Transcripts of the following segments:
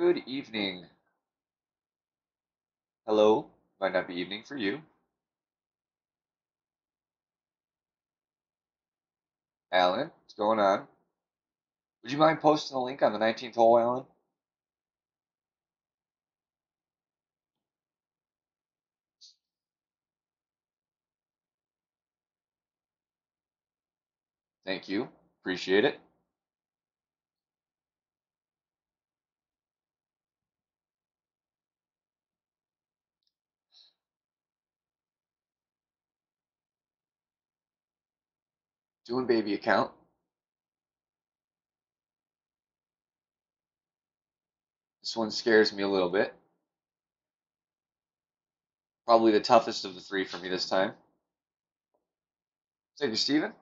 Good evening. Hello. Might not be evening for you. Alan, what's going on? Would you mind posting the link on the 19th hole, Alan? Thank you. Appreciate it. Doing baby account. This one scares me a little bit. Probably the toughest of the three for me this time. Thank you, Steven.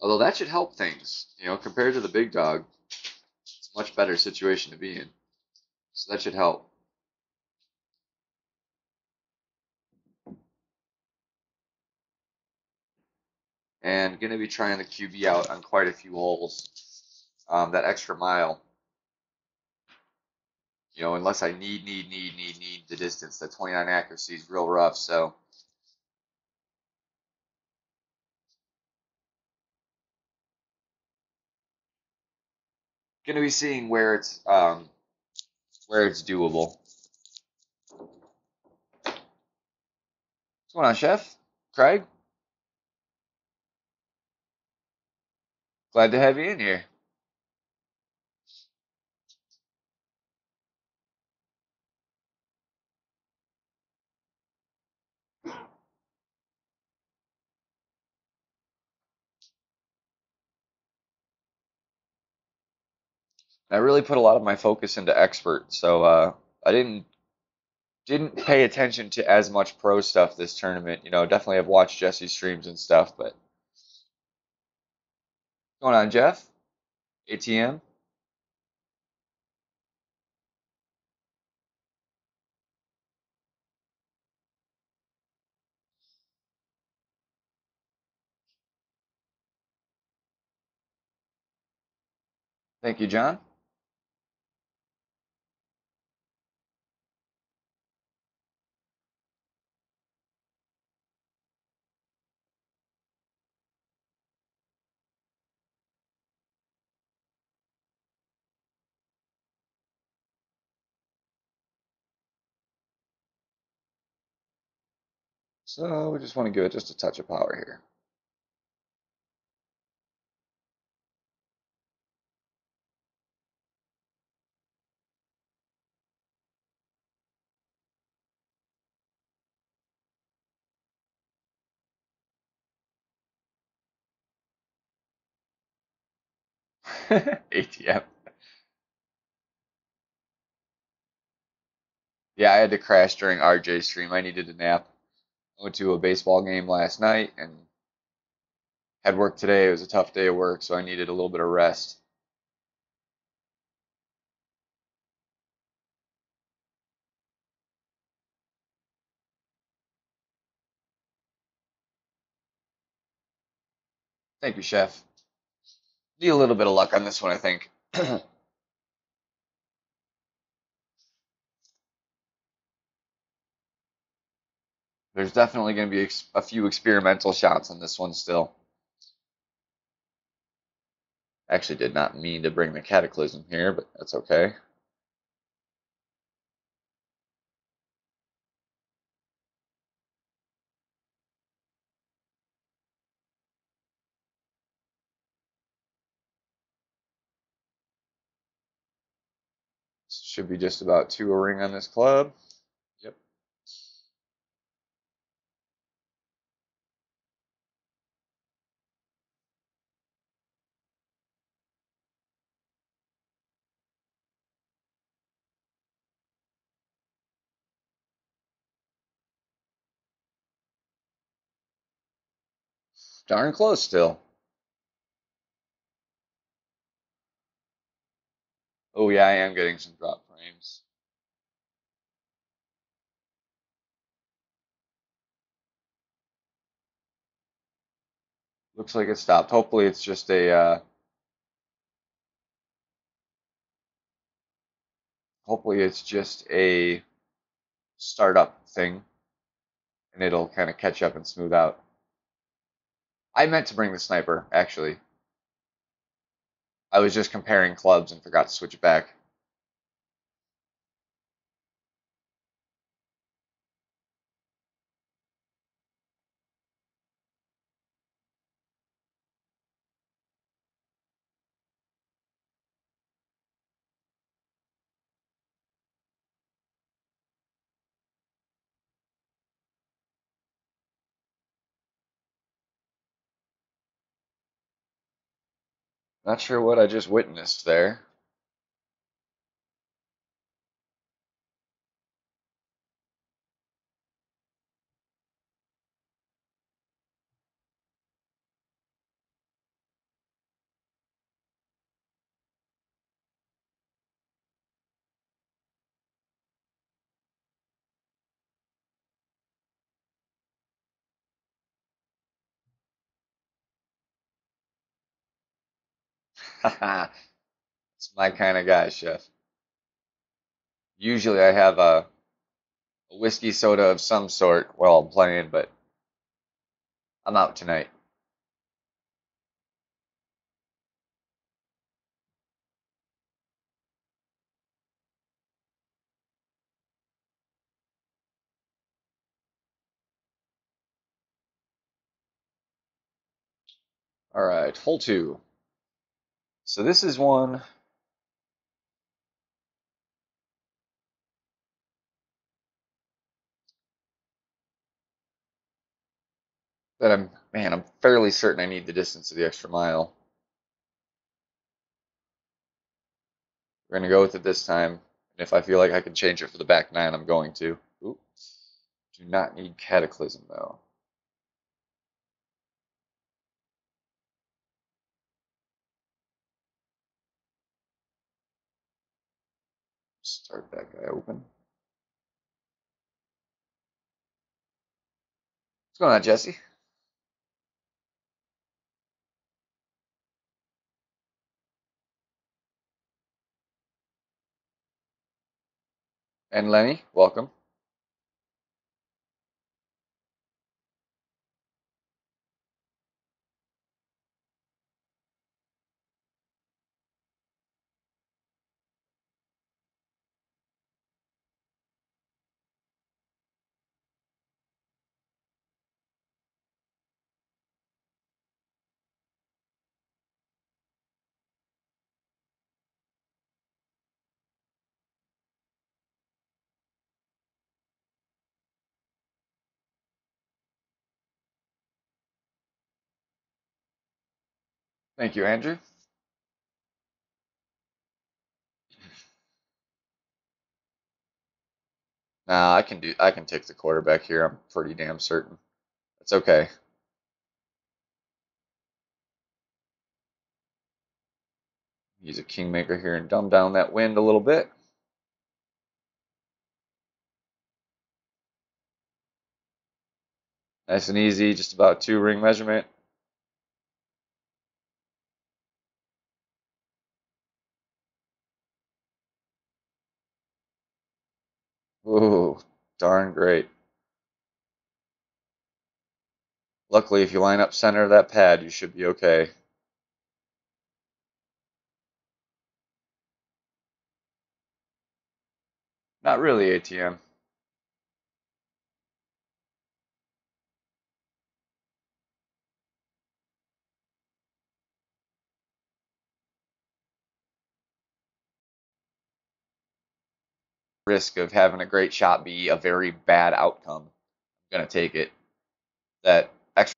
Although that should help things, compared to the big dog, it's a much better situation to be in. So that should help. And going to be trying the QB out on quite a few holes. That extra mile, unless I need the distance. The 29 accuracy is real rough, so going to be seeing where it's doable. What's going on, Chef? Craig? Glad to have you in here. I really put a lot of my focus into expert, so I didn't pay attention to as much pro stuff this tournament. Definitely have watched Jesse's streams and stuff, but what's going on, Jeff? ATM? Thank you, John. So we just want to give it just a touch of power here. ATM. Yeah, I had to crash during RJ's stream. I needed a nap. I went to a baseball game last night and had work today. It was a tough day of work, so I needed a little bit of rest. Thank you, Chef. Need a little bit of luck on this one, I think. There's definitely going to be a few experimental shots on this one still. Actually, did not mean to bring the cataclysm here, but that's okay. Should be just about 2 a ring on this club. Yep. Darn close still. Oh yeah, I am getting some drop frames. Looks like it stopped. Hopefully it's just a Hopefully it's just a startup thing and it'll kind of catch up and smooth out. I meant to bring the sniper, actually. I was just comparing clubs and forgot to switch it back. Not sure what I just witnessed there. It's my kind of guy, chef. Usually I have a whiskey soda of some sort while I'm playing, but I'm out tonight. All right, hole two. So this is one that I'm fairly certain I need the distance of the extra mile. We're gonna go with it this time. And if I feel like I can change it for the back nine, I'm going to. Ooh, do not need Cataclysm though. Start that guy open. What's going on, Jesse? And Lenny, welcome. Thank you, Andrew. Nah, I can take the quarterback here. I'm pretty damn certain. It's okay. Use a kingmaker here and dumb down that wind a little bit. Nice and easy, just about 2 ring measurement. Ooh, darn great. Luckily, if you line up center of that pad, you should be okay. Not really ATM. Risk of having a great shot be a very bad outcome. I'm gonna take it. That extra.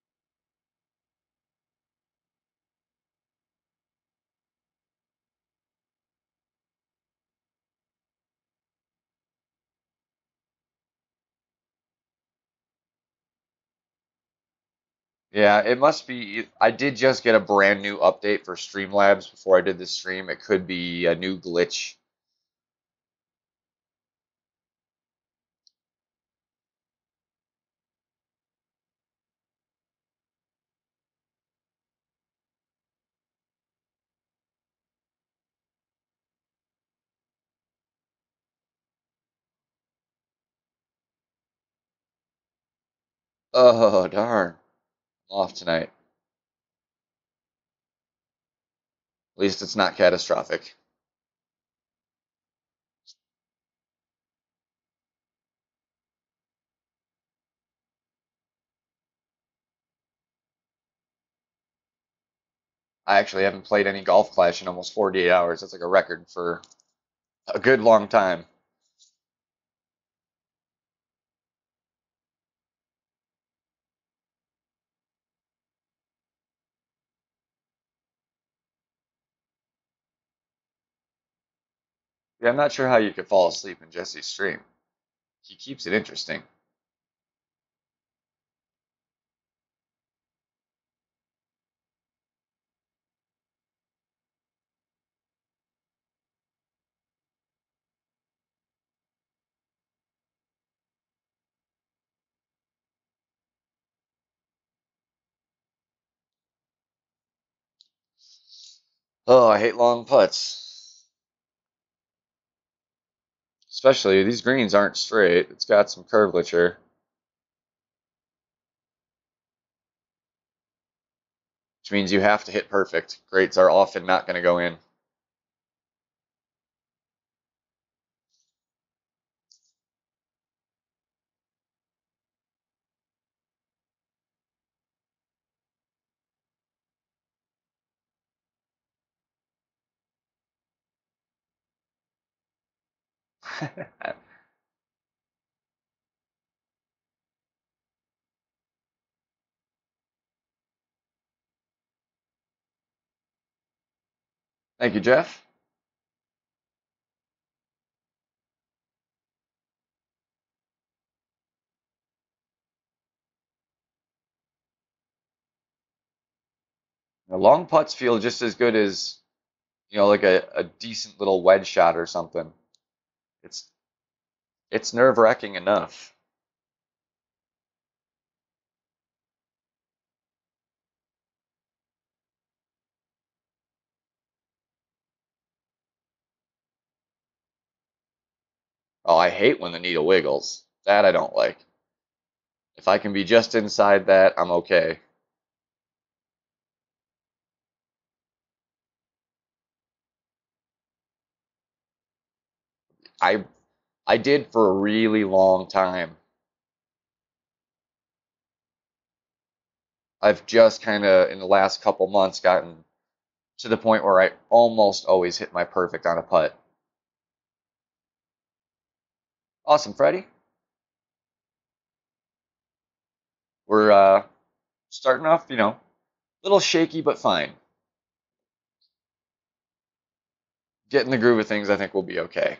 Yeah, it must be. I did just get a brand new update for Streamlabs before I did this stream. It could be a new glitch. Oh, darn. I'm off tonight. At least it's not catastrophic. I actually haven't played any Golf Clash in almost 48 hours. That's like a record for a good long time. Yeah, I'm not sure how you could fall asleep in Jesse's stream. He keeps it interesting. Oh, I hate long putts. Especially these greens aren't straight. It's got some curvature, which means you have to hit perfect. Greats are often not going to go in. Thank you, Jeff. Now, long putts feel just as good as, like a decent little wedge shot or something. It's it's nerve-wracking enough. Oh, I hate when the needle wiggles. That I don't like. If I can be just inside that, I'm okay. I I did for a really long time. I've just kind of in the last couple months gotten to the point where I almost always hit my perfect on a putt. Awesome, Freddie. We're starting off, a little shaky but fine. Getting the groove of things, I think we'll be okay.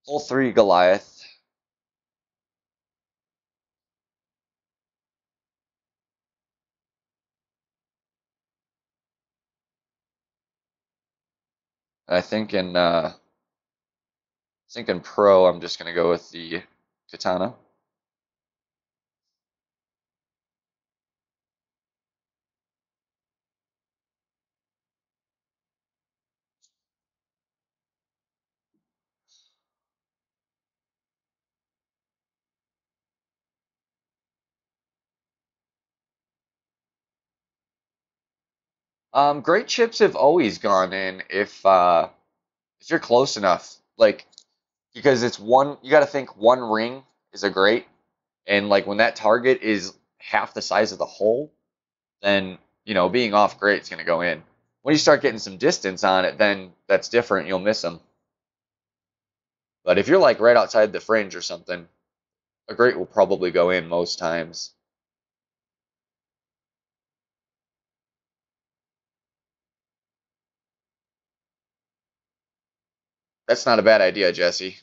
Hole 3, Goliath. I think in pro, I'm just gonna go with the Katana. Great chips have always gone in if you're close enough. Like because it's one, you got to think one ring is a great, and like when that target is half the size of the hole, then being off great is gonna go in. When you start getting some distance on it, then that's different. You'll miss them. But if you're like right outside the fringe or something, a great will probably go in most times. That's not a bad idea, Jesse.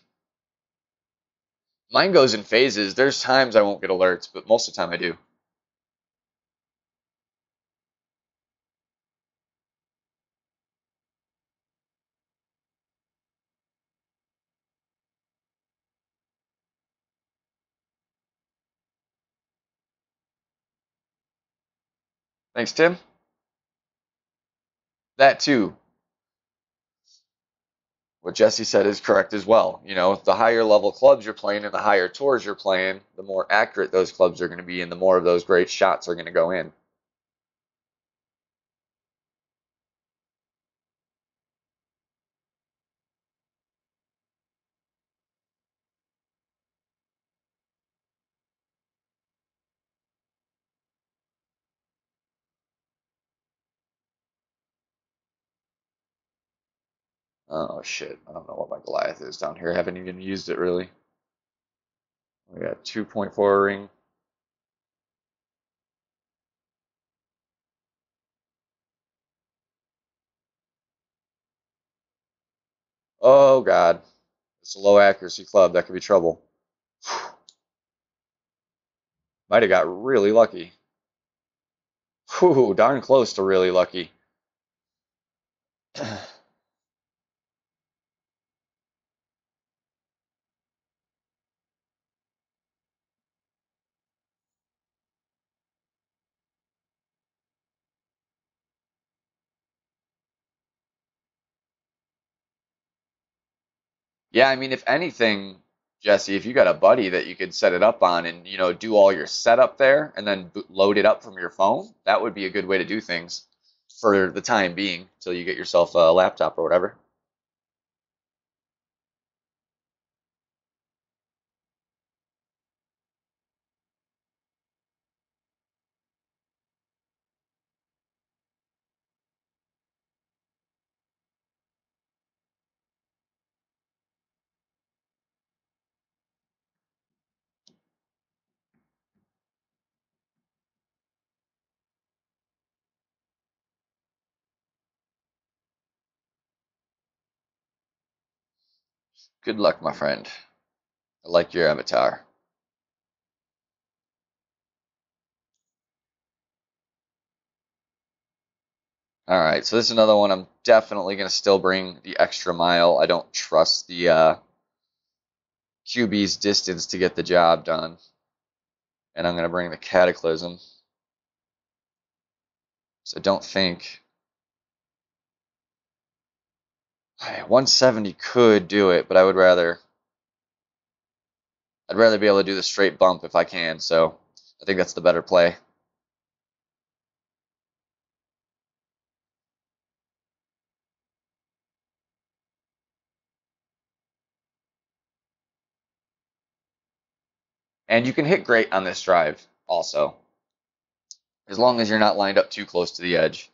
Mine goes in phases. There's times I won't get alerts, but most of the time I do. Thanks, Tim. That too. What Jesse said is correct as well. You know, the higher level clubs you're playing and the higher tours you're playing, the more accurate those clubs are going to be and the more of those great shots are going to go in. Oh shit, I don't know what my Goliath is down here. I haven't even used it really. We got 2.4 ring. Oh god, it's a low accuracy club. That could be trouble. Might have got really lucky. Whew, darn close to really lucky. Yeah, I mean, if anything, Jesse, if you got a buddy that you could set it up on and, you know, do all your setup there and then load it up from your phone, that would be a good way to do things for the time being till you get yourself a laptop or whatever. Good luck, my friend. I like your avatar. All right, so this is another one I'm definitely going to still bring the extra mile. I don't trust the QB's distance to get the job done. And I'm going to bring the Cataclysm. So I don't think 170 could do it, but I'd rather be able to do the straight bump if I can. So I think that's the better play. And you can hit great on this drive also, as long as you're not lined up too close to the edge.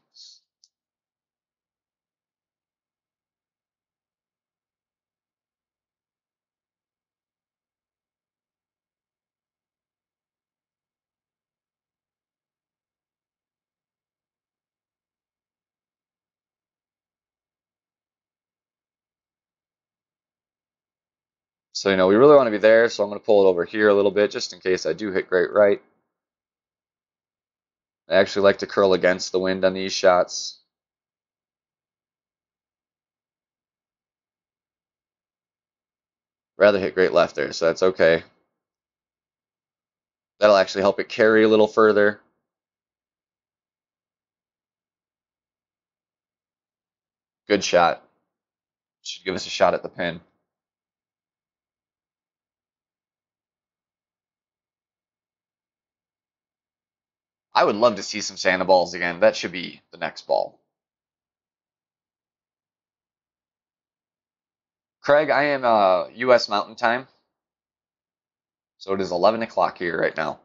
So, we really want to be there, so I'm going to pull it over here a little bit just in case I do hit great right. I actually like to curl against the wind on these shots. Rather hit great left there, so that's okay. That'll actually help it carry a little further. Good shot. Should give us a shot at the pin. I would love to see some Sandoballs again. That should be the next ball. Craig, I am U.S. Mountain Time, so it is 11 o'clock here right now.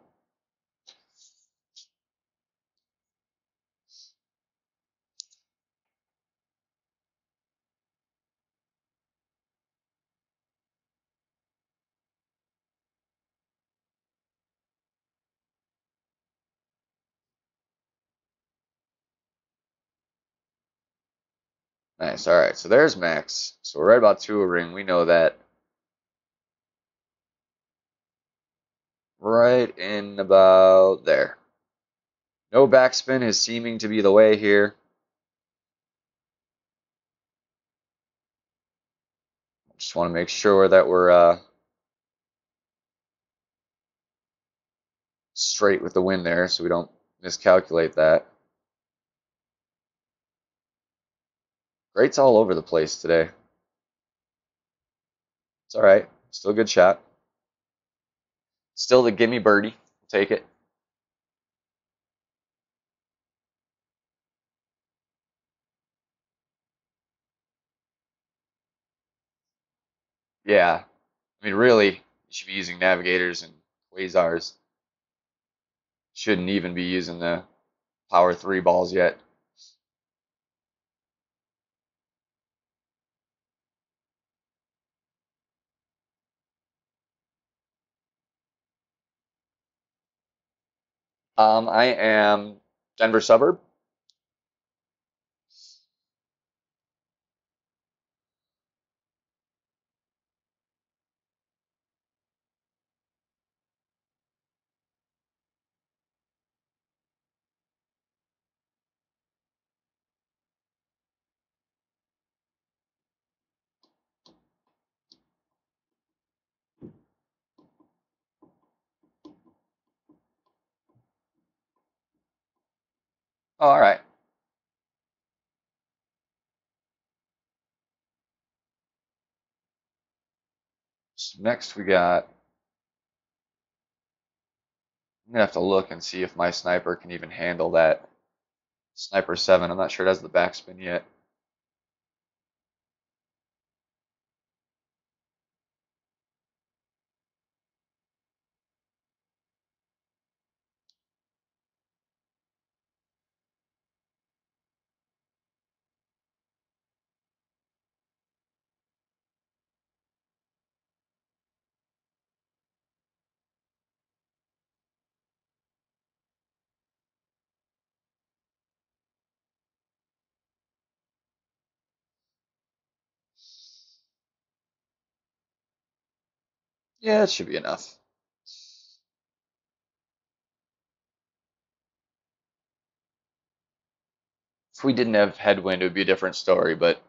Nice. All right, so there's Max. So we're right about to a ring. We know that. Right in about there. No backspin is seeming to be the way here. Just want to make sure that we're straight with the wind there so we don't miscalculate that. Greats all over the place today. It's all right. Still a good shot. Still the gimme birdie. We'll take it. Yeah. I mean, really, you should be using navigators and quasars. Shouldn't even be using the power 3 balls yet. I am Denver suburb. Oh, all right. So next we got. I'm gonna have to look and see if my sniper can even handle that sniper 7. I'm not sure it has the backspin yet. Yeah, it should be enough. If we didn't have headwind, it would be a different story, but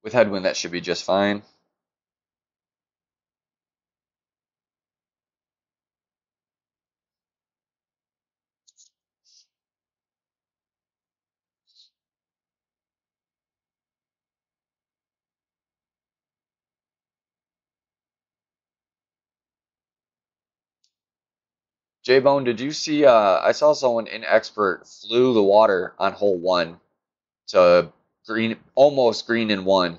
with headwind, that should be just fine. J-Bone, did you see? I saw someone in expert flew the water on hole 1 to green, almost green in 1.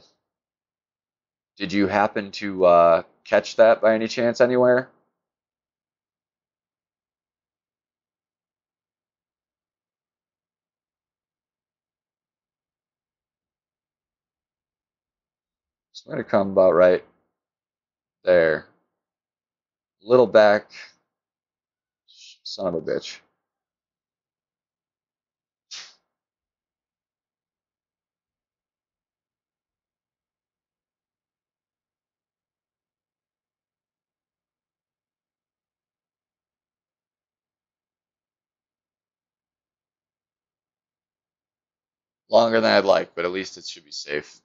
Did you happen to catch that by any chance anywhere? It's going to come about right there. Little back, son of a bitch. Longer than I'd like, but at least it should be safe.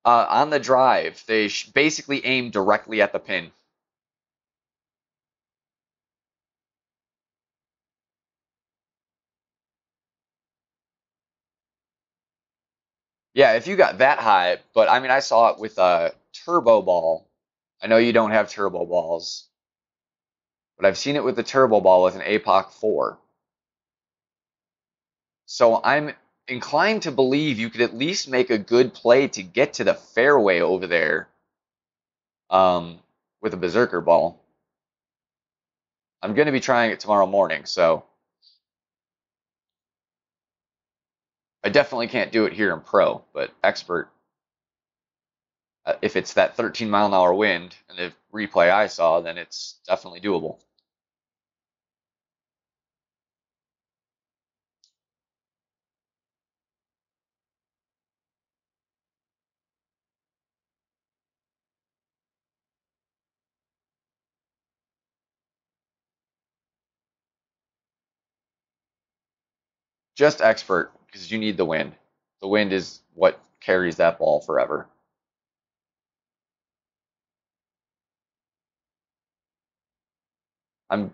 On the drive, they basically aim directly at the pin. Yeah, if you got that high, but I mean, I saw it with a turbo ball. I know you don't have turbo balls, but I've seen it with the turbo ball with an APOC 4. So I'm inclined to believe you could at least make a good play to get to the fairway over there with a berserker ball. I'm going to be trying it tomorrow morning, so I definitely can't do it here in pro, but expert, if it's that 13-mile-an-hour wind and the replay I saw, then it's definitely doable. Just expert, because you need the wind. The wind is what carries that ball forever. I'm.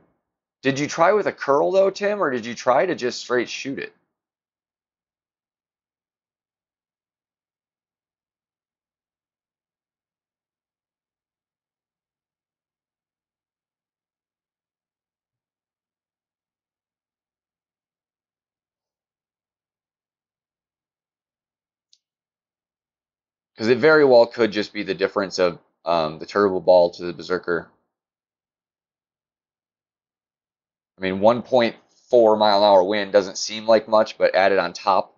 Did you try with a curl though, Tim, or did you try to just straight shoot it? Because it very well could just be the difference of the turbo ball to the berserker. I mean, 1.4 mile an hour wind doesn't seem like much, but added on top.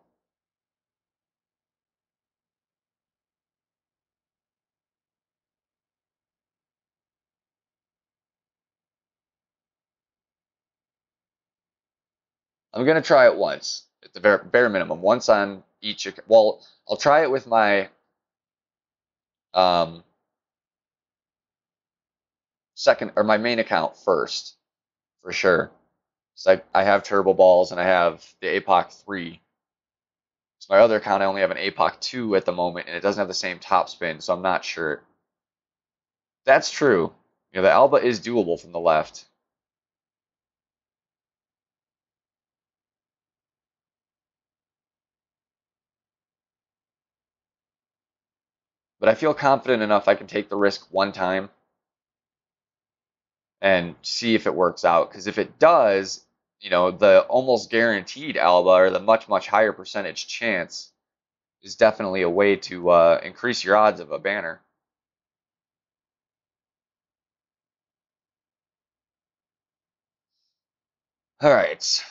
I'm gonna try it once at the bare minimum, once on each. Well, I'll try it with my um, second or my main account first for sure. So I have turbo balls and I have the APOC 3. So my other account I only have an APOC 2 at the moment, and it doesn't have the same top spin, so I'm not sure. That's true. You know, the Alba is doable from the left. But I feel confident enough I can take the risk one time and see if it works out. Because if it does, you know, the almost guaranteed Alba or the much, much higher percentage chance is definitely a way to increase your odds of a banner. All right.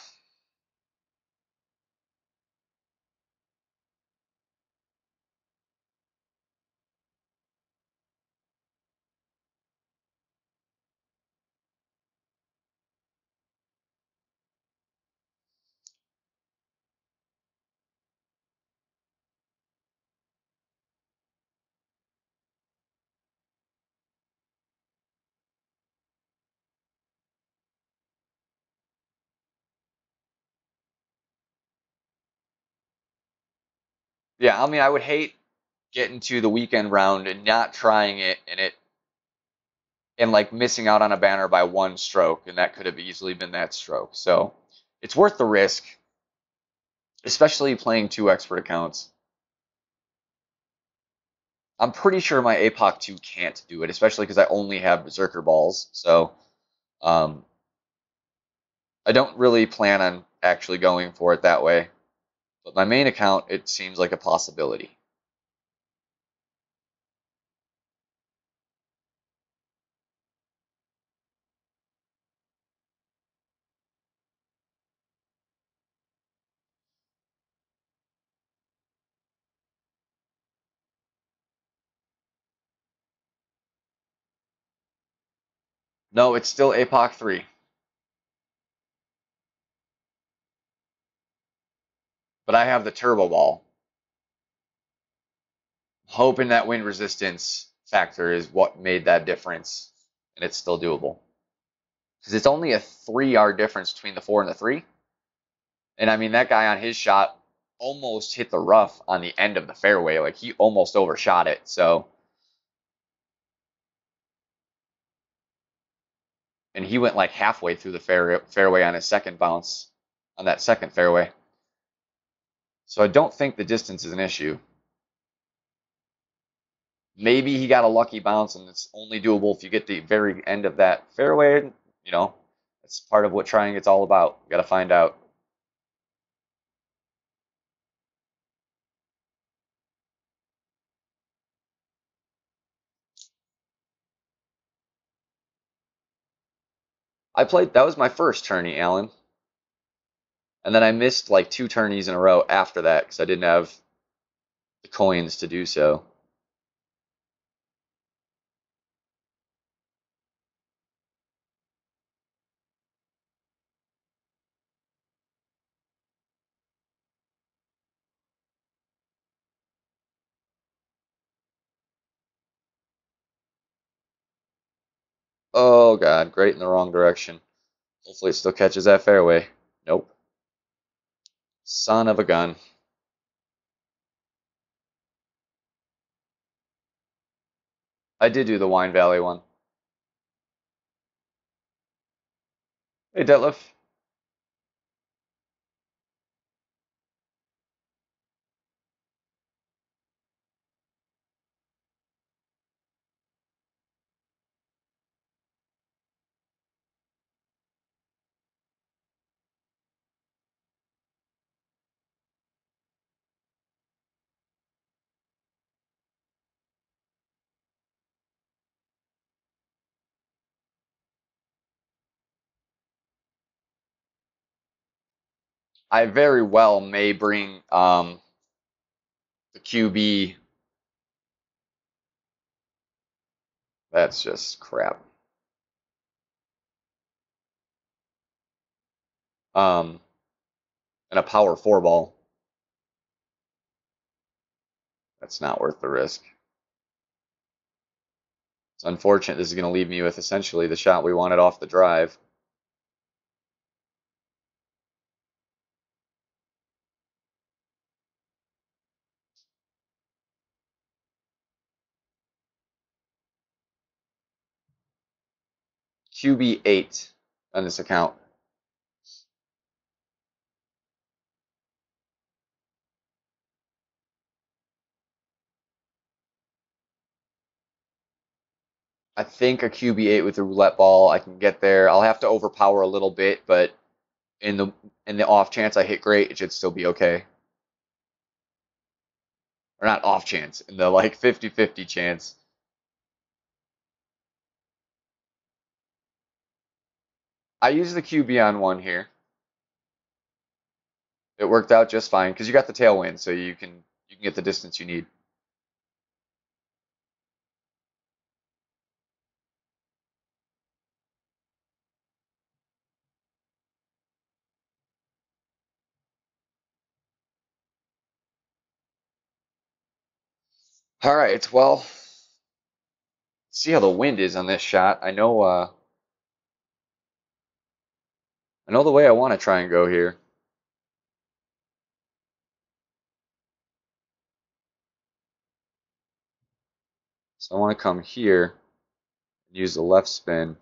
Yeah, I mean, I would hate getting to the weekend round and not trying it and like missing out on a banner by one stroke, and that could have easily been that stroke. So it's worth the risk, especially playing two expert accounts. I'm pretty sure my APOC 2 can't do it, especially because I only have Berserker balls. So um, I don't really plan on actually going for it that way. But my main account, it seems like a possibility. No, it's still APOC 3, but I have the Turbo Ball. Hoping that wind resistance factor is what made that difference, and it's still doable. Because it's only a 3 yard difference between the 4 and the 3. And I mean, that guy on his shot almost hit the rough on the end of the fairway. Like, he almost overshot it. So, and he went like halfway through the fairway on his second bounce on that second fairway. So I don't think the distance is an issue. Maybe he got a lucky bounce and it's only doable if you get the very end of that fairway. You know, that's part of what trying it's all about. You got to find out. I played, that was my first tourney, Alan. And then I missed like 2 tourneys in a row after that because I didn't have the coins to do so. Oh God, great in the wrong direction. Hopefully it still catches that fairway. Nope. Son of a gun. I did do the Wine Valley one. Hey, Detlef. I very well may bring the QB. That's just crap. Um, and a power four ball. That's not worth the risk. It's unfortunate. This is going to leave me with essentially the shot we wanted off the drive. QB8 on this account. I think a QB8 with a roulette ball, I can get there. I'll have to overpower a little bit, but in the off chance I hit great, it should still be okay. Or not off chance, in the like 50-50 chance. I use the QB on one here. It worked out just fine because you got the tailwind, so you can get the distance you need. All right, well, see how the wind is on this shot. I know the way I want to try and go here. So I want to come here and use the left spin.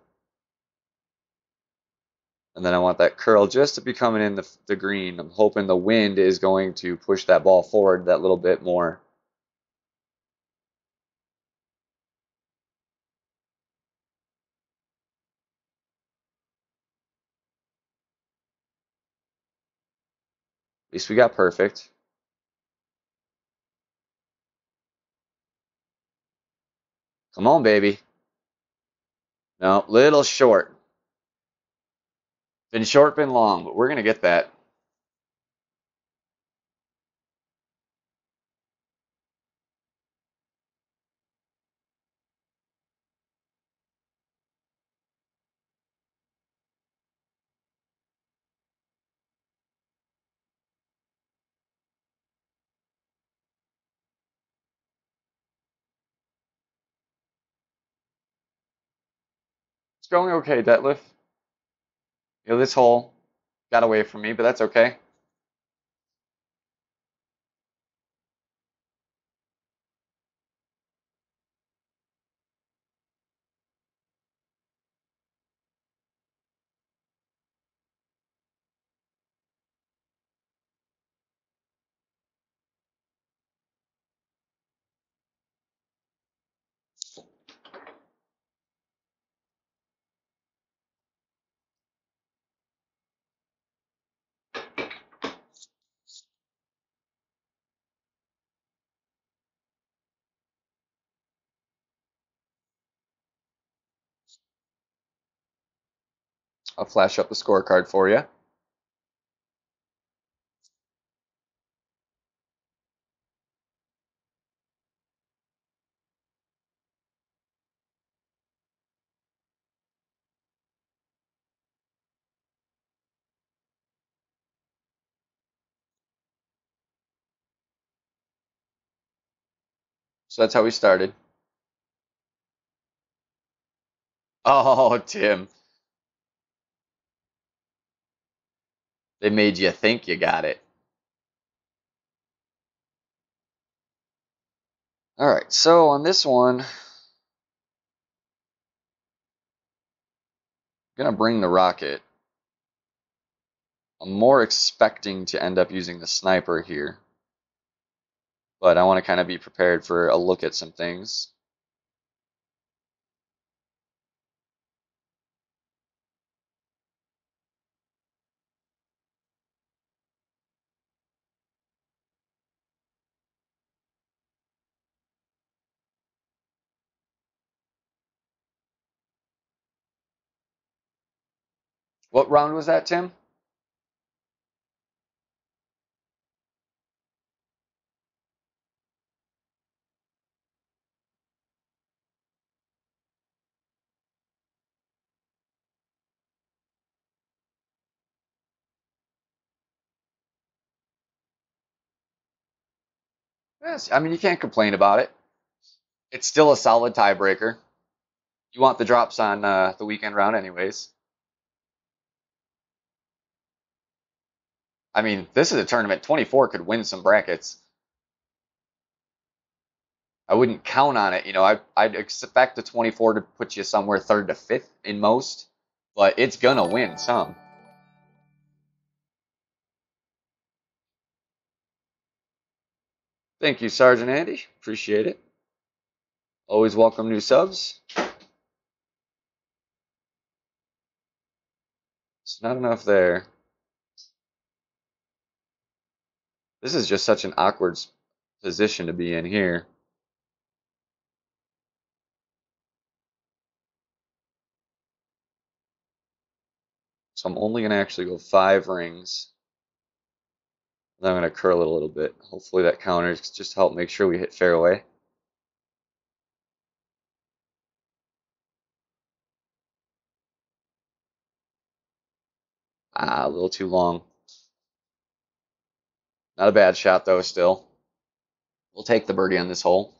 And then I want that curl just to be coming in the green. I'm hoping the wind is going to push that ball forward that little bit more. At least we got perfect. Come on, baby. No, little short. Been short, been long, but we're going to get that. It's going okay, deadlift. You know, this hole got away from me, but that's okay. I'll flash up the scorecard for you. So that's how we started. Oh, Tim. They made you think you got it. All right, so on this one, I'm going to bring the rocket. I'm more expecting to end up using the sniper here, but I want to kind of be prepared for a look at some things. What round was that, Tim? Yes, I mean, you can't complain about it. It's still a solid tiebreaker. You want the drops on the weekend round, anyways. I mean, this is a tournament. 24 could win some brackets. I wouldn't count on it. I'd expect the 24 to put you somewhere third to fifth in most, but it's gonna win some. Thank you, Sergeant Andy. Appreciate it. Always welcome new subs. It's not enough there. This is just such an awkward position to be in here. So I'm only gonna actually go 5 rings. Then I'm gonna curl it a little bit. Hopefully that counters just to help make sure we hit fairway. Ah, a little too long. Not a bad shot though, still. We'll take the birdie on this hole.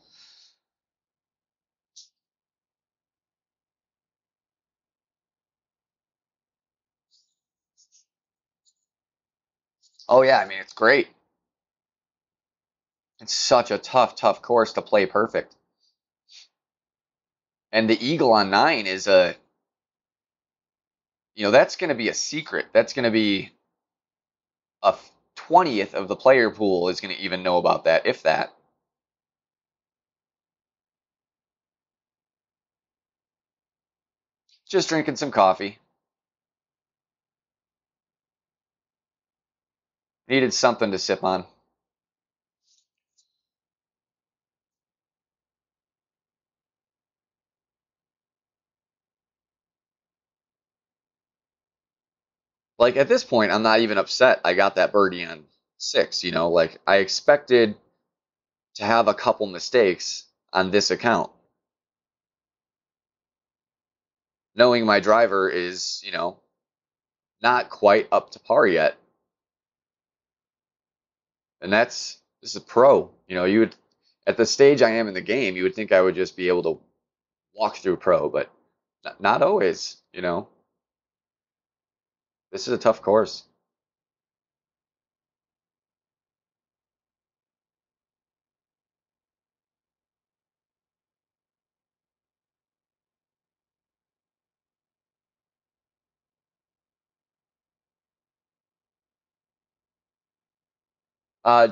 Oh yeah, I mean it's great. It's such a tough course to play perfect. And the eagle on 9 is that's going to be a secret. That's going to be a 20th of the player pool is going to even know about that, if that. Just drinking some coffee. Needed something to sip on. Like at this point, I'm not even upset I got that birdie on 6. Like I expected to have a couple mistakes on this account. Knowing my driver is, not quite up to par yet. And this is pro. You would, at the stage I am in the game, you would think I would just be able to walk through pro, but not always. This is a tough course.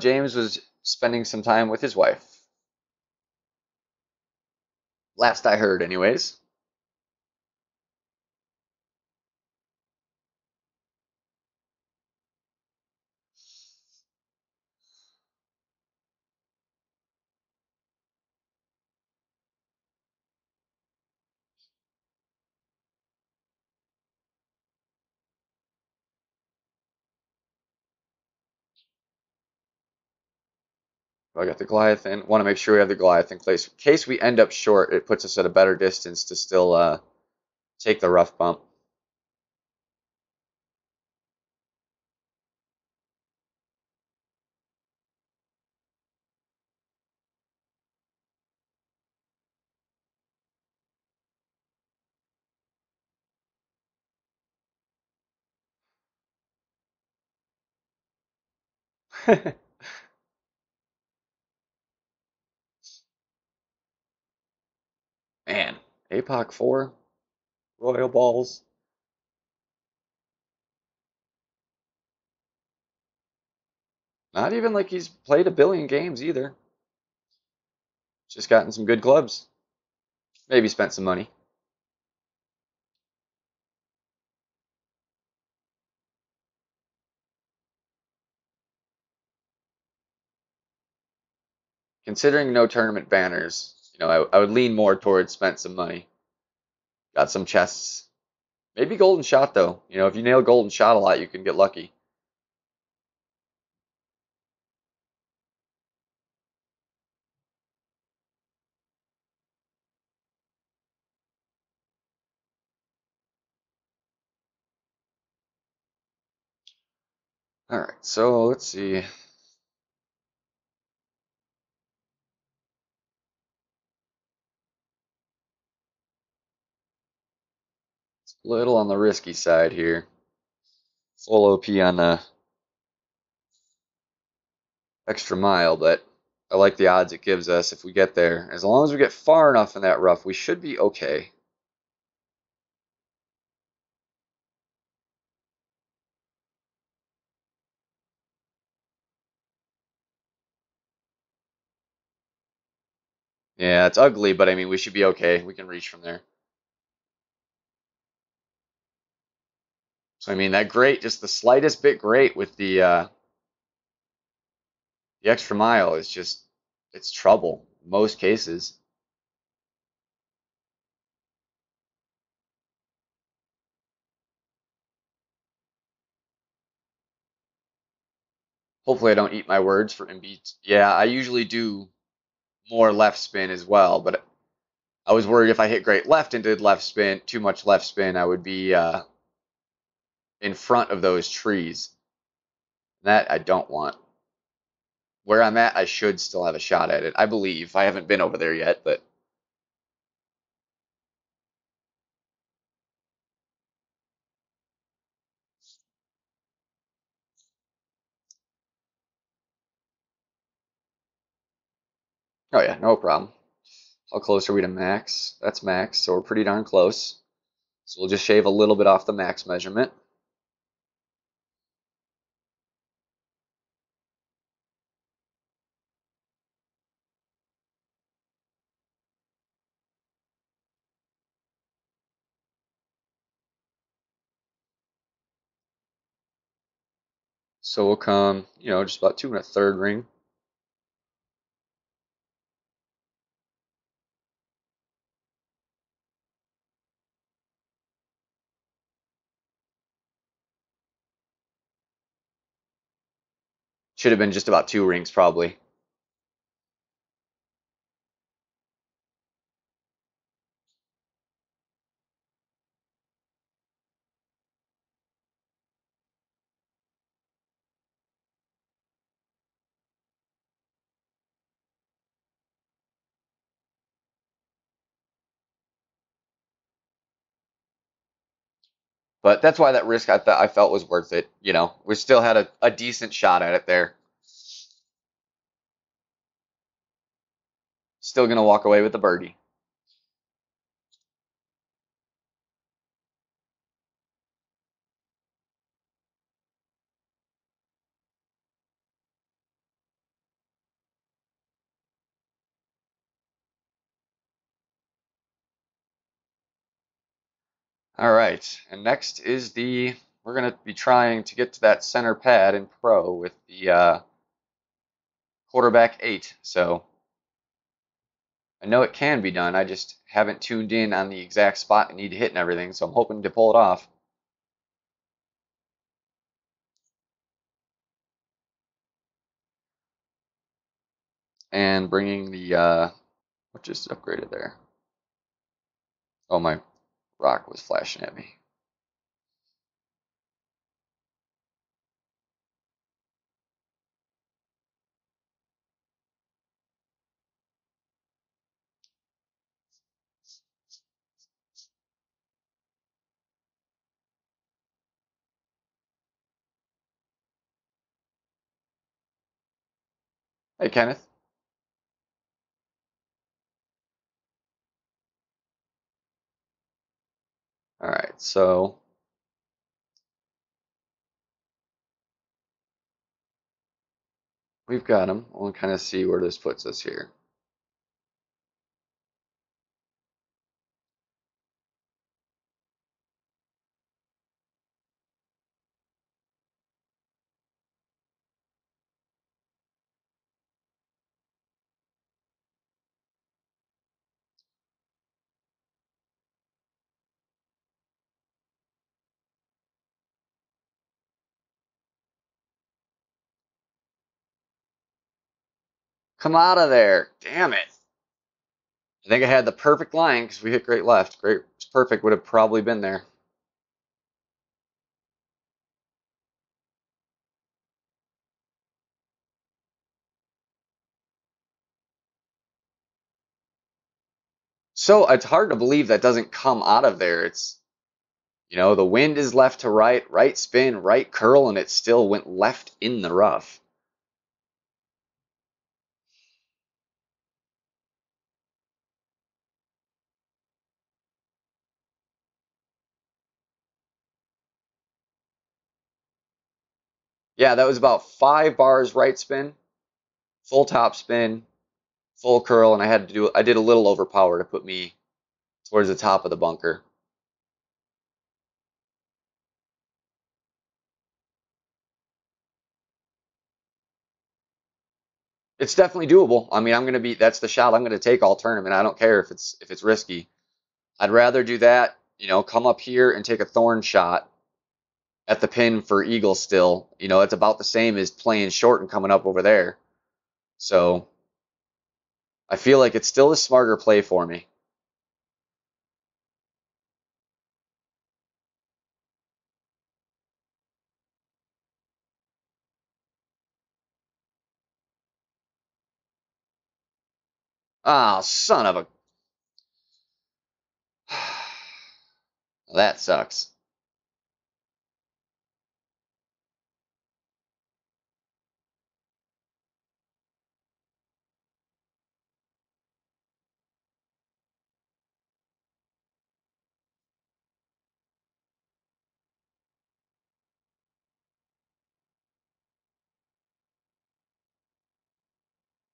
James was spending some time with his wife. Last I heard, anyways. I got the Goliath in. Want to make sure we have the Goliath in place. In case we end up short, it puts us at a better distance to still take the rough bump. Man, APOC 4, Royal Balls. Not even like he's played a billion games either. Just gotten some good clubs. Maybe spent some money. Considering no tournament banners, I would lean more towards spent some money. Got some chests. Maybe golden shot though. If you nail golden shot a lot, you can get lucky. All right, so let's see. Little on the risky side here. Full OP on the extra mile, but I like the odds it gives us if we get there. As long as we get far enough in that rough, we should be okay. Yeah, it's ugly, but I mean, we should be okay. We can reach from there. So I mean, that grate, just the slightest bit grate with the extra mile is just it's trouble in most cases. Hopefully, I don't eat my words for MB. Yeah, I usually do more left spin as well, but I was worried if I hit great left and did left spin, too much left spin, I would be in front of those trees. That I don't want. Where I'm at, I should still have a shot at it. I believe. I haven't been over there yet, but oh yeah, no problem. How close are we to max? That's max, so we're pretty darn close. So we'll just shave a little bit off the max measurement. So we'll come, just about 2 1/3 ring. Should have been just about 2 rings probably. But that's why that risk I felt was worth it. We still had a decent shot at it there. Still gonna walk away with the birdie. All right, and next is we're gonna be trying to get to that center pad in pro with the quarterback 8. So I know it can be done. I just haven't tuned in on the exact spot I need to hit and everything. So I'm hoping to pull it off. And bringing the what just upgraded there? Oh, my rock was flashing at me. Hey, Kenneth. All right, so we've got him. We'll kind of see where this puts us here. Come out of there. Damn it. I think I had the perfect line because we hit great left. Great perfect would have probably been there. So it's hard to believe that doesn't come out of there. You know, the wind is left to right, right spin, right curl, and it still went left in the rough. Yeah, that was about 5 bars right spin, full top spin, full curl, and I did a little overpower to put me towards the top of the bunker. It's definitely doable. I mean, that's the shot I'm gonna take all tournament. I don't care if it's risky. I'd rather do that, you know, come up here and take a thorn shot at the pin for eagle still. You know, it's about the same as playing short and coming up over there. So I feel like it's still a smarter play for me. Ah, son of a that sucks.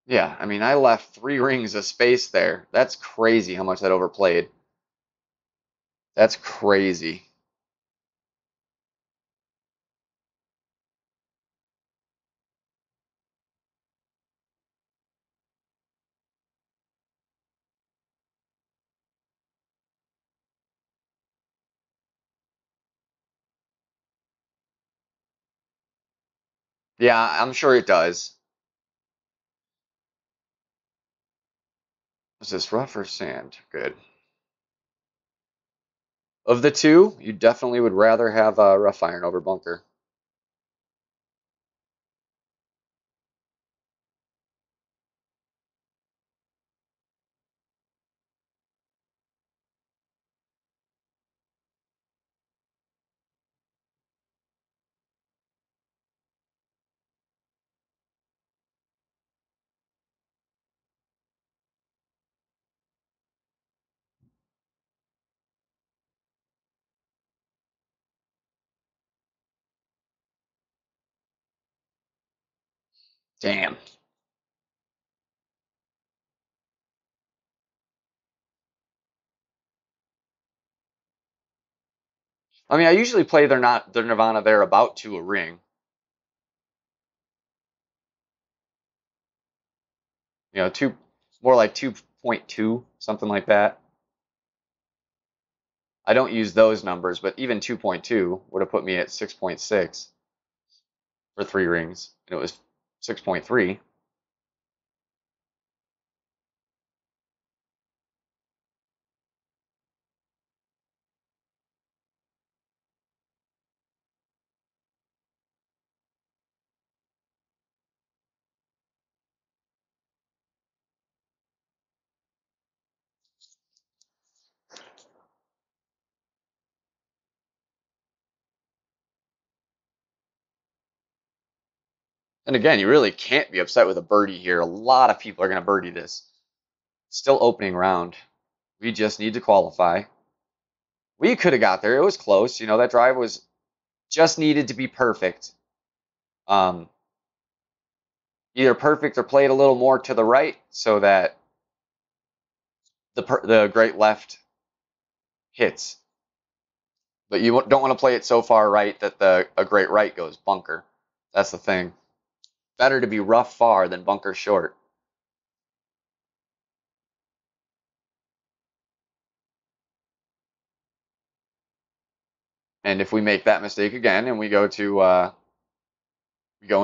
Yeah, I mean, I left 3 rings of space there. That's crazy how much that overplayed. That's crazy. Yeah, I'm sure it does. Is this rough or sand? Good. Of the two, you definitely would rather have rough iron over bunker. Damn. I mean, I usually play their Nirvana there about to a ring. You know, two more like 2.2, something like that. I don't use those numbers, but even 2.2 would have put me at 6.6 for 3 rings, and it was 6.3. And again, you really can't be upset with a birdie here. A lot of people are going to birdie this. Still opening round. We just need to qualify. We could have got there. It was close. You know, that drive was just needed to be perfect. Um, Either perfect or played a little more to the right so that the great left hits. But you don't want to play it so far right that a great right goes bunker. That's the thing. Better to be rough far than bunker short. And if we make that mistake again and we go in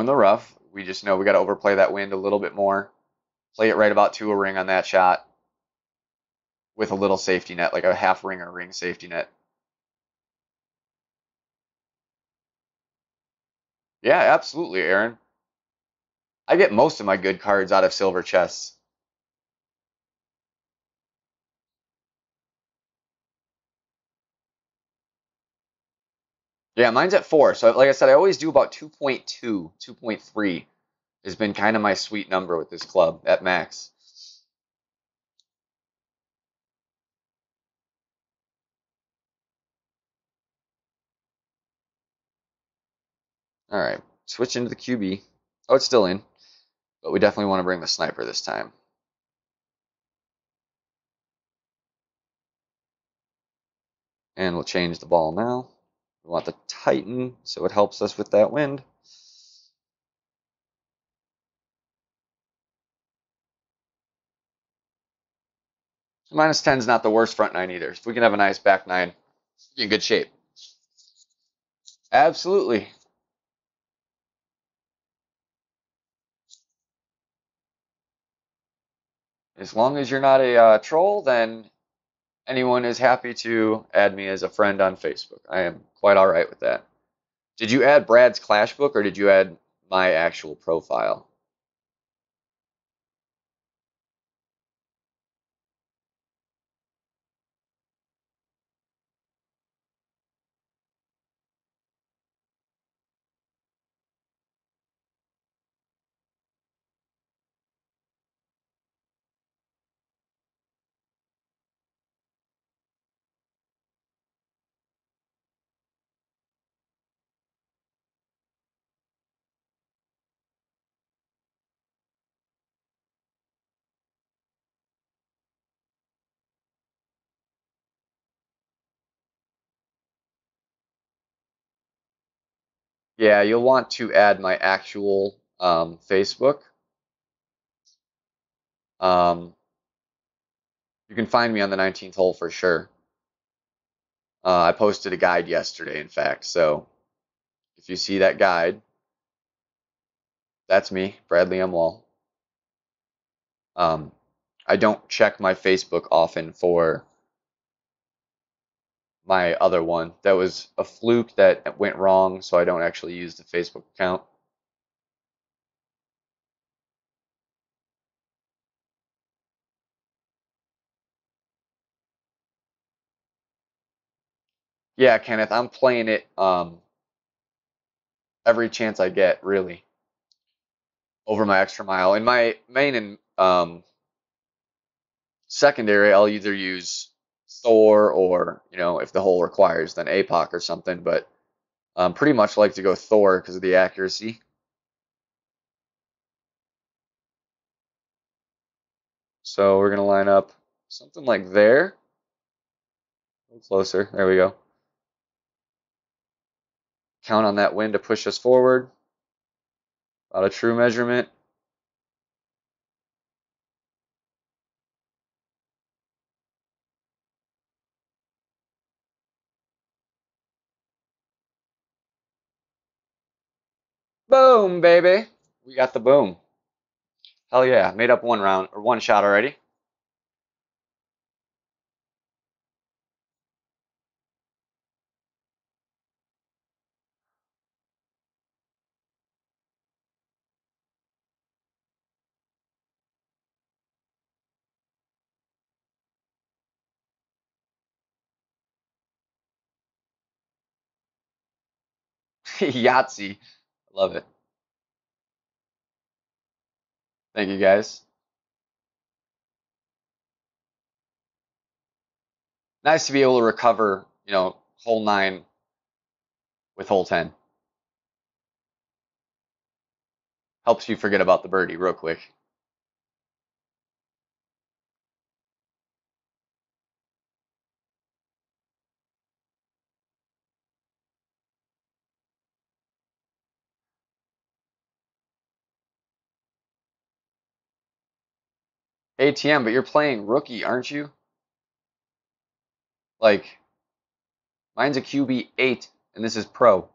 the rough, we just know we got to overplay that wind a little bit more. Play it right about to a ring on that shot with a little safety net, like a half ring or ring safety net. Yeah, absolutely, Aaron. I get most of my good cards out of silver chests. Yeah, mine's at 4. So like I said, I always do about 2.2, 2.3 has been kind of my sweet number with this club at max. All right, switch into the QB. Oh, it's still in, but we definitely want to bring the sniper this time. And we'll change the ball now. We want the Titan, so it helps us with that wind. Minus 10 is not the worst front nine either. If we can have a nice back nine, in good shape. Absolutely. As long as you're not a troll, then anyone is happy to add me as a friend on Facebook. I am quite all right with that. Did you add Brad's Clash book or did you add my actual profile? Yeah, you'll want to add my actual Facebook. Um, you can find me on the 19th hole for sure. I posted a guide yesterday, in fact. So if you see that guide, that's me, Bradley M. Wall. I don't check my Facebook often for my other one. That was a fluke that went wrong, so I don't actually use the Facebook account. Yeah, Kenneth, I'm playing it every chance I get, really, over my extra mile. In my main and secondary, I'll either use Thor or, if the hole requires, then APOC or something. But pretty much like to go Thor because of the accuracy. So we're gonna line up something like there. A little closer. There we go. Count on that wind to push us forward. About a true measurement. Boom, baby. We got the boom. Hell yeah. Made up one round or one shot already. Yahtzee. Love it. Thank you guys. Nice to be able to recover, hole 9 with hole 10. Helps you forget about the birdie real quick. ATM, but you're playing rookie, aren't you? Like, mine's a QB 8, and this is pro.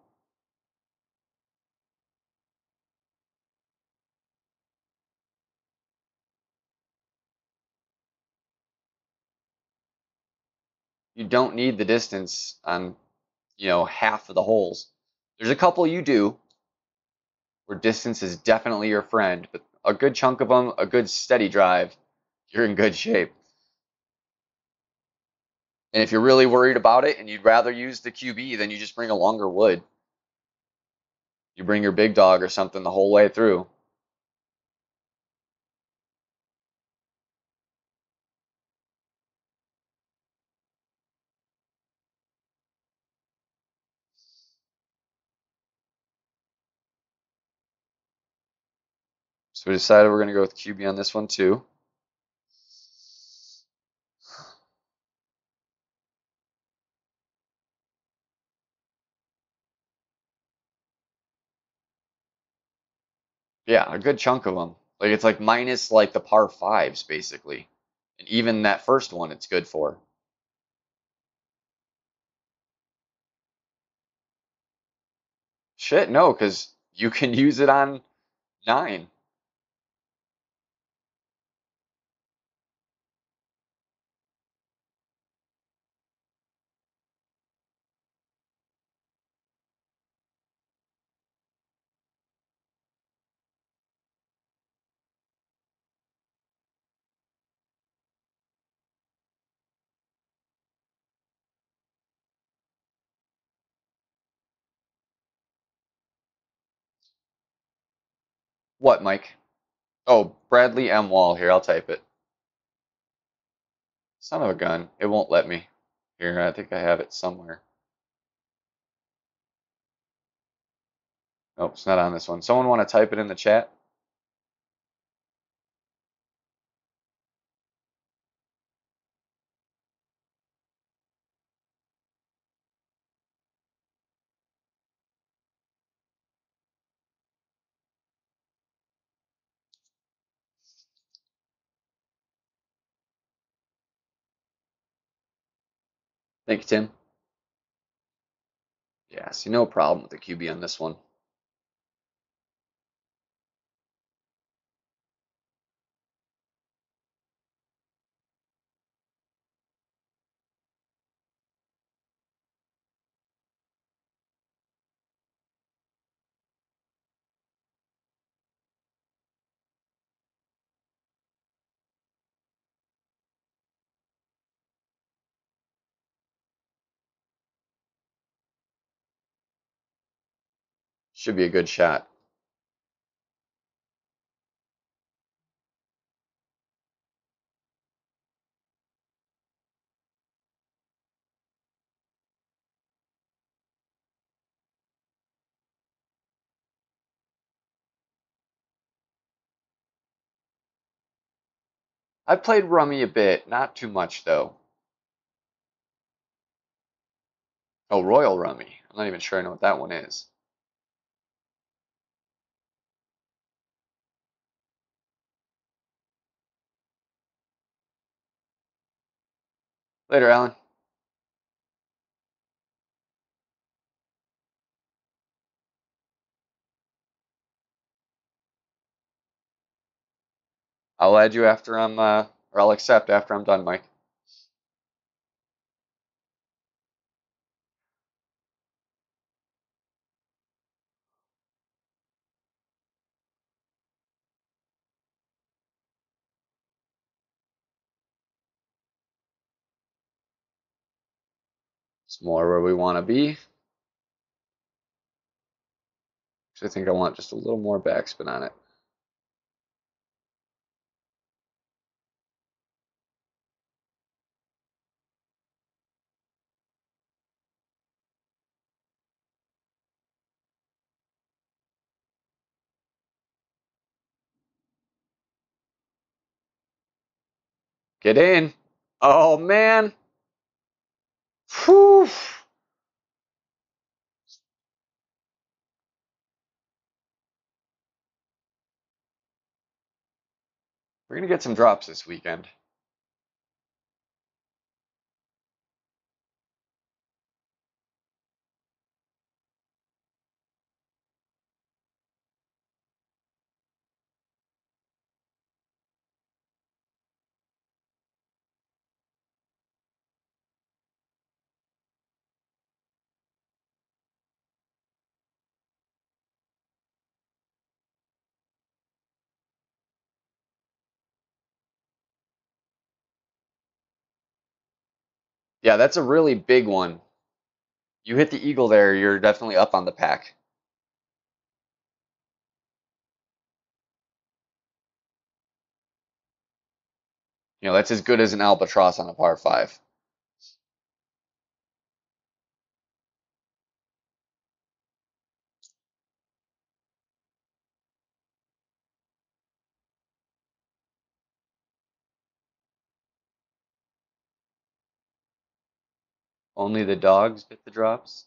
You don't need the distance on, half of the holes. There's a couple you do where distance is definitely your friend, but a good chunk of them, a good steady drive, you're in good shape. And if you're really worried about it and you'd rather use the QB, then you just bring a longer wood. You bring your big dog or something the whole way through. So we decided we're going to go with QB on this one too. Yeah, a good chunk of them. Like it's like minus like the par fives basically. And even that first one it's good for. Shit, no, because you can use it on 9. What, Mike? Oh, Bradley M. Wall. Here, I'll type it. Son of a gun. It won't let me. Here, I think I have it somewhere. Nope, it's not on this one. Someone want to type it in the chat? Thank you, Tim. Yeah, see, no problem with the QB on this one. Should be a good shot. I played Rummy a bit, not too much though. Oh, Royal Rummy. I'm not even sure I know what that one is. Later, Alan. I'll add you after or I'll accept after I'm done, Mike. It's more where we want to be. So I think I want just a little more backspin on it. Get in. Oh, man. Whew. We're going to get some drops this weekend. Yeah, that's a really big one. You hit the eagle there, you're definitely up on the pack. You know, that's as good as an albatross on a par five. Only the dogs get the drops.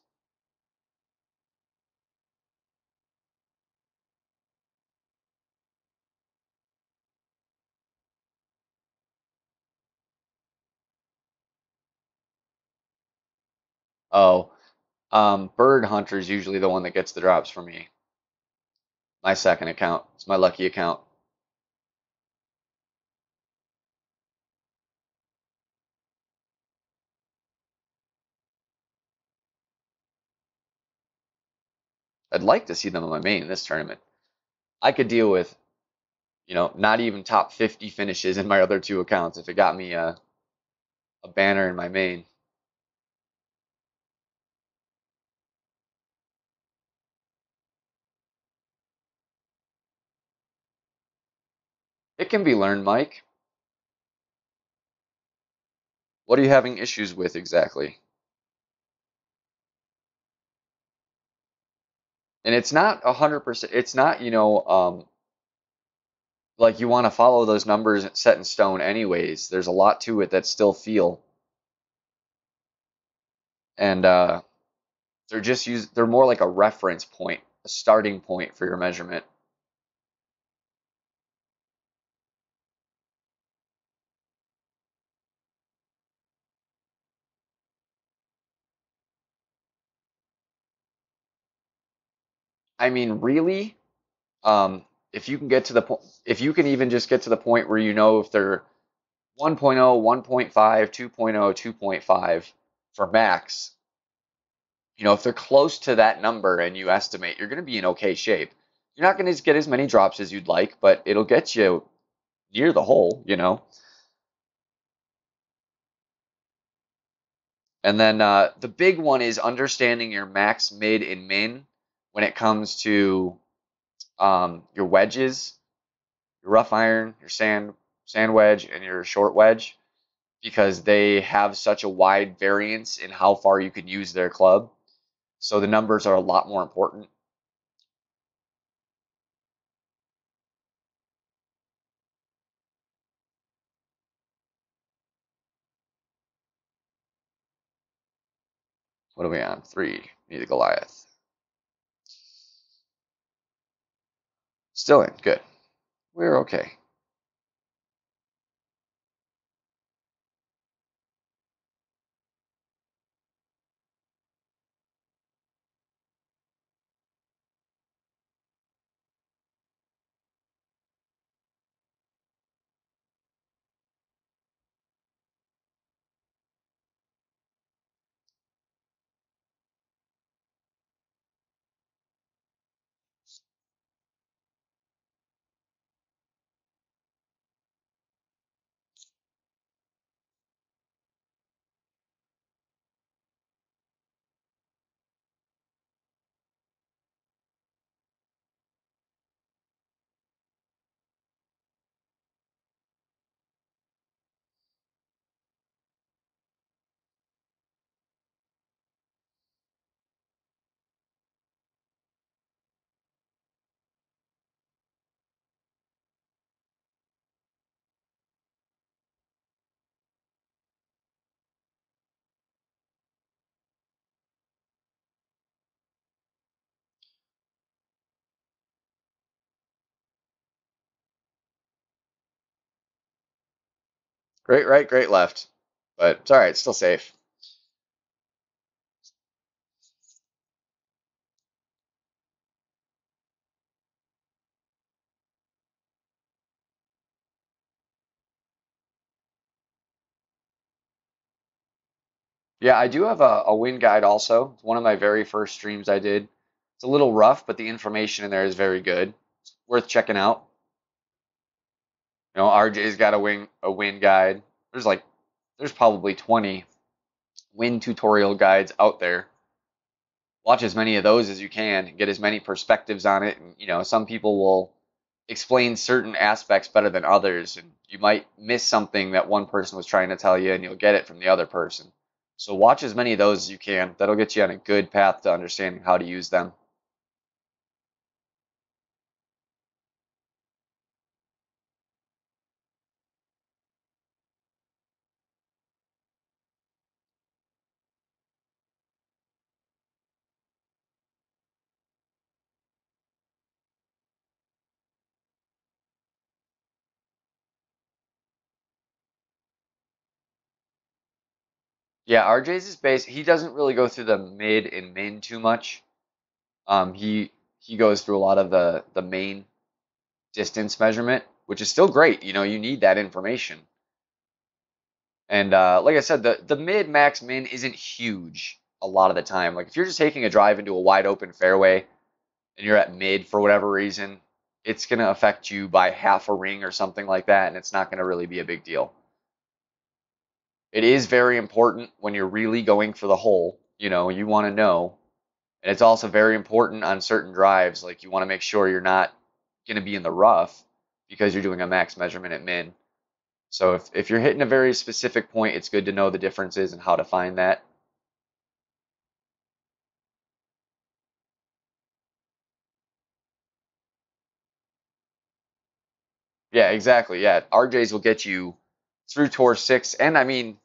Oh, bird hunter's usually the one that gets the drops for me. My second account. It's my lucky account. I'd like to see them on my main in this tournament. I could deal with, you know, not even top 50 finishes in my other two accounts if it got me a banner in my main. It can be learned, Mike. What are you having issues with exactly? And it's not 100%, it's not, like you want to follow those numbers set in stone anyways. There's a lot to it that still feel. And they're more like a reference point, a starting point for your measurement. I mean, really, if you can get to the point, if you can even just get to the point where you know if they're 1.0, 1.5, 2.0, 2.5 for max, you know, if they're close to that number and you estimate, you're going to be in okay shape. You're not going to get as many drops as you'd like, but it'll get you near the hole, you know. And then the big one is understanding your max, mid, and min when it comes to your wedges, your rough iron, your sand wedge, and your short wedge, because they have such a wide variance in how far you can use their club. So the numbers are a lot more important. What are we on? Three. Need a Goliath. Still in. Good. We're okay. Great right, great left. But it's all right. It's still safe. Yeah, I do have a win guide also. It's one of my very first streams I did. It's a little rough, but the information in there is very good. It's worth checking out. You know, RJ's got a win guide. There's probably 20. wind tutorial guides out there. Watch as many of those as you can, get as many perspectives on it. And, some people will explain certain aspects better than others, and you might miss something that one person was trying to tell you, and you'll get it from the other person. So watch as many of those as you can. That'll get you on a good path to understanding how to use them. Yeah, RJ's is base. He doesn't really go through the mid and min too much. He goes through a lot of the main distance measurement, which is still great. You need that information. And like I said, the mid max min isn't huge a lot of the time. Like if you're just taking a drive into a wide open fairway and you're at mid for whatever reason, it's going to affect you by half a ring or something like that, and it's not going to really be a big deal. It is very important when you're really going for the hole. You want to know. And it's also very important on certain drives. Like you want to make sure you're not going to be in the rough because you're doing a max measurement at min. So if you're hitting a very specific point, it's good to know the differences and how to find that. Yeah, exactly. Yeah, RJs will get you through Tour 6. And I mean,